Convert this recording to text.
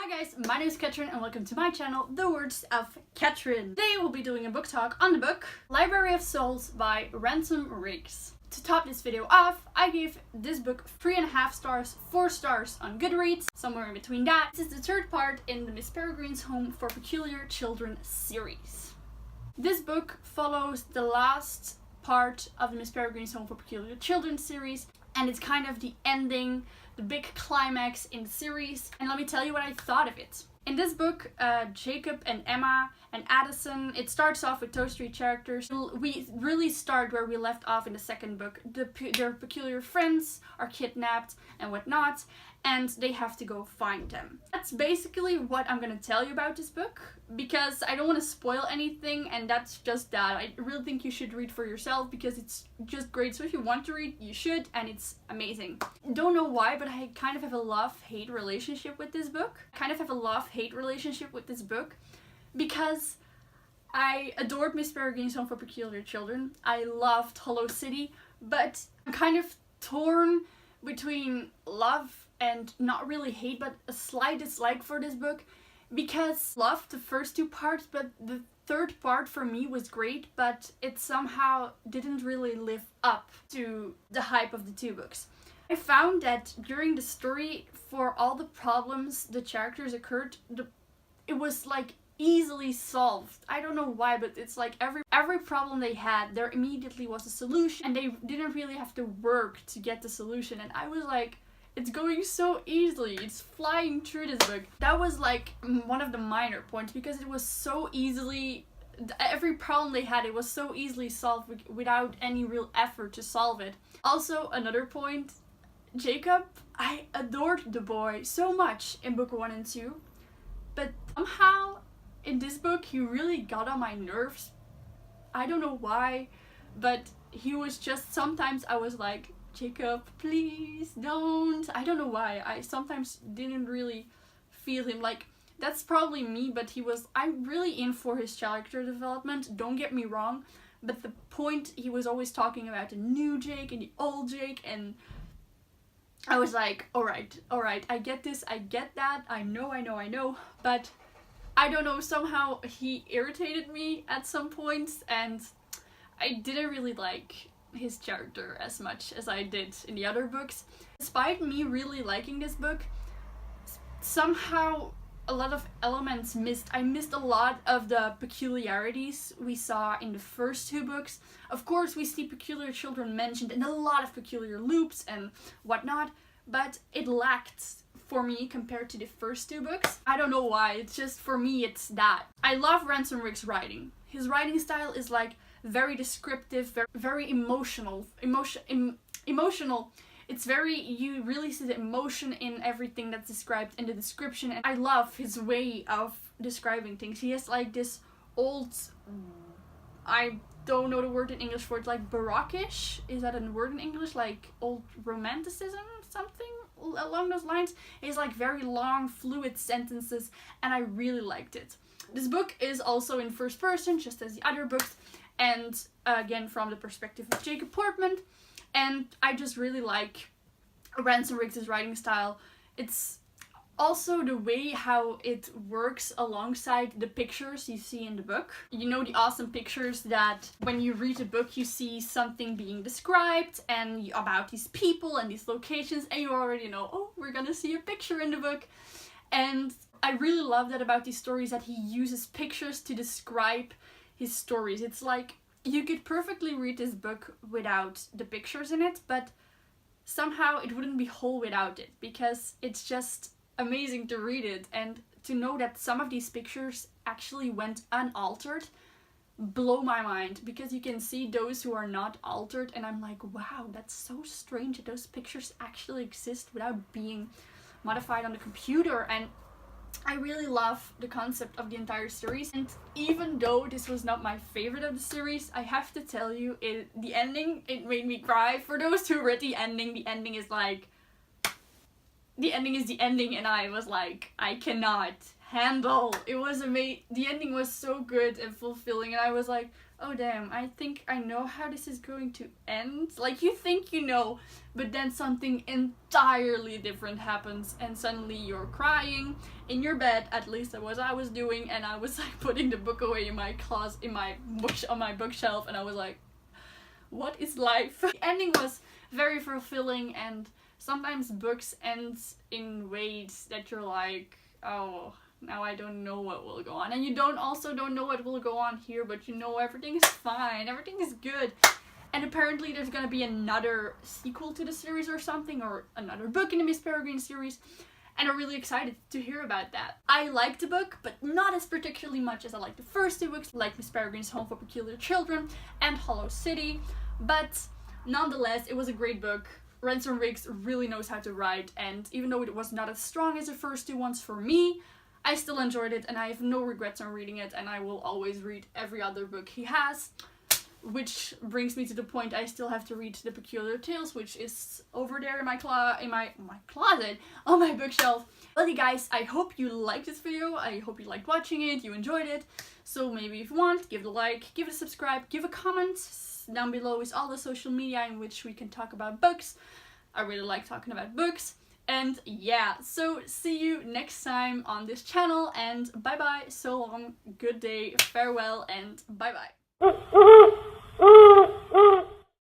Hi guys, my name is Catherine and welcome to my channel, The Words of Catherine. Today we'll be doing a book talk on the book Library of Souls by Ransom Riggs. To top this video off, I gave this book 3.5 stars, 4 stars on Goodreads, somewhere in between that. This is the third part in the Miss Peregrine's Home for Peculiar Children series. This book follows the last part of the Miss Peregrine's Home for Peculiar Children series, and it's kind of the ending, the big climax in the series, and let me tell you what I thought of it. In this book, Jacob and Emma and Addison, it starts off with those three characters. We really start where we left off in the second book. Their peculiar friends are kidnapped and whatnot, and they have to go find them. That's basically what I'm gonna tell you about this book, because I don't want to spoil anything, and that's just that. I really think you should read for yourself because it's just great. So if you want to read, you should, and it's amazing. Don't know why, but I kind of have a love-hate relationship with this book. Because I adored Miss Peregrine's Home for Peculiar Children. I loved Hollow City, but I'm kind of torn between love and not really hate, but a slight dislike for this book, because I loved the first two parts, but the third part for me was great, but it somehow didn't really live up to the hype of the two books. I found that during the story, for all the problems the characters occurred, it was like easily solved. I don't know why, but it's like every problem they had, there immediately was a solution, and they didn't really have to work to get the solution, and I was like, it's going so easily, it's flying through this book. That was like one of the minor points, because it was so easily, every problem they had, it was so easily solved without any real effort to solve it. Also, another point, Jacob, I adored the boy so much in book 1 and 2, but somehow in this book he really got on my nerves. I don't know why, but he was just, sometimes I was like, Jacob, please don't. I don't know why. I sometimes didn't really feel him. Like, that's probably me, but I'm really in for his character development, don't get me wrong, but the point, he was always talking about the new Jake and the old Jake, and I was like, alright, I get this, I get that, I know, but I don't know, somehow he irritated me at some points, and I didn't really like his character as much as I did in the other books. Despite me really liking this book, somehow a lot of elements missed. I missed a lot of the peculiarities we saw in the first two books. Of course, we see peculiar children mentioned and a lot of peculiar loops and whatnot, but it lacked for me compared to the first two books. I don't know why, it's just, for me, it's that. I love Ransom Riggs' writing. His writing style is like very descriptive, very emotional. It's very, you really see the emotion in everything that's described in the description, and I love his way of describing things. He has like this old, I don't know the word in English for it, like barockish? Is that a word in English? Like old romanticism? Something along those lines. It's like very long, fluid sentences, and I really liked it. This book is also in first person, just as the other books, and again from the perspective of Jacob Portman, and I just really like Ransom Riggs' writing style. It's also the way how it works alongside the pictures you see in the book. You know, the awesome pictures that when you read a book you see something being described and about these people and these locations, and you already know, oh, we're gonna see a picture in the book. And I really love that about these stories, that he uses pictures to describe his stories. It's like, you could perfectly read this book without the pictures in it, but somehow it wouldn't be whole without it, because it's just amazing to read it, and to know that some of these pictures actually went unaltered blow my mind, because you can see those who are not altered, and I'm like, wow, that's so strange that those pictures actually exist without being modified on the computer. And I really love the concept of the entire series, and even though this was not my favorite of the series, I have to tell you, the ending, it made me cry. For those who read the ending is like, the ending is the ending, and I was like, I cannot handle. It was amazing. The ending was so good and fulfilling, and I was like, oh damn, I think I know how this is going to end. Like, you think you know, but then something entirely different happens, and suddenly you're crying in your bed. At least that was what I was doing, and I was like putting the book away in my closet, on my bookshelf, and I was like, what is life? The ending was very fulfilling, and sometimes books end in ways that you're like, oh, now I don't know what will go on. And you don't know what will go on here, but you know everything is fine, everything is good. And apparently there's gonna be another sequel to the series or something, or another book in the Miss Peregrine series. And I'm really excited to hear about that. I liked the book, but not as particularly much as I liked the first two books, like Miss Peregrine's Home for Peculiar Children and Hollow City. But nonetheless, it was a great book. Ransom Riggs really knows how to write, and even though it was not as strong as the first two ones for me, I still enjoyed it, and I have no regrets on reading it, and I will always read every other book he has. Which brings me to the point I still have to read The Peculiar Tales, which is over there in my closet, on my bookshelf. Well, you guys, I hope you liked this video. I hope you liked watching it, you enjoyed it. So maybe if you want, give it a like, give it a subscribe, give a comment. Down below is all the social media in which we can talk about books. I really like talking about books. And yeah, so see you next time on this channel, and bye bye, so long, good day, farewell, and bye bye.